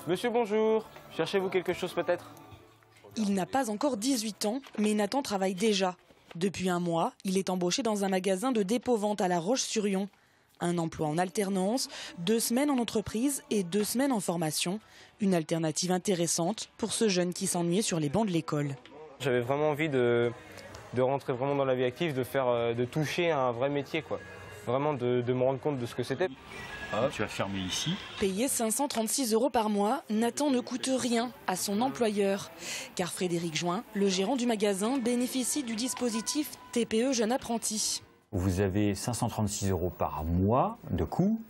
Monsieur, bonjour. Cherchez-vous quelque chose peut-être? Il n'a pas encore 18 ans, mais Nathan travaille déjà. Depuis un mois, il est embauché dans un magasin de dépôt-vente à La Roche-sur-Yon. Un emploi en alternance, 2 semaines en entreprise et 2 semaines en formation. Une alternative intéressante pour ce jeune qui s'ennuyait sur les bancs de l'école. J'avais vraiment envie de rentrer vraiment dans la vie active, de toucher à un vrai métier, quoi. Vraiment de me rendre compte de ce que c'était. Tu vas fermer ici. Payé 536 € par mois, Nathan ne coûte rien à son employeur. Car Frédéric Join, le gérant du magasin, bénéficie du dispositif TPE Jeune Apprenti. Vous avez 536 € par mois de coût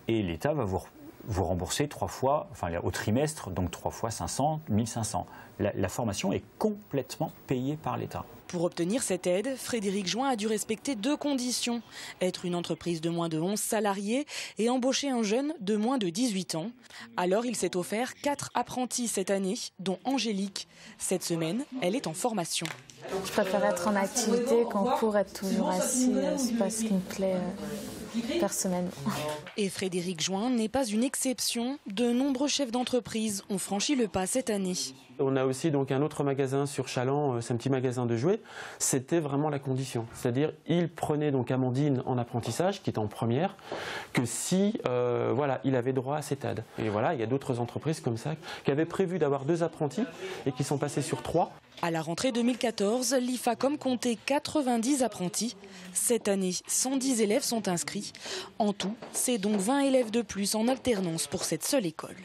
et l'État va vous rembourser 3 fois, enfin au trimestre, donc 3 fois 500, 1500. La formation est complètement payée par l'État. Pour obtenir cette aide, Frédéric Join a dû respecter 2 conditions. Être une entreprise de moins de 11 salariés et embaucher un jeune de moins de 18 ans. Alors il s'est offert 4 apprentis cette année, dont Angélique. Cette semaine, elle est en formation. Je préfère être en activité qu'en cours, être toujours assis. C'est pas ce qui me plaît personnellement. Et Frédéric Join n'est pas une exception. De nombreux chefs d'entreprise ont franchi le pas cette année. On a aussi donc un autre magasin sur Chaland, c'est un petit magasin de jouets. C'était vraiment la condition. C'est-à-dire, il prenait donc Amandine en apprentissage, qui est en première, que si voilà, il avait droit à cette aide. Et voilà, il y a d'autres entreprises comme ça qui avaient prévu d'avoir 2 apprentis et qui sont passés sur 3. À la rentrée 2014, l'IFACOM comptait 90 apprentis. Cette année, 110 élèves sont inscrits. En tout, c'est donc 20 élèves de plus en alternance pour cette seule école.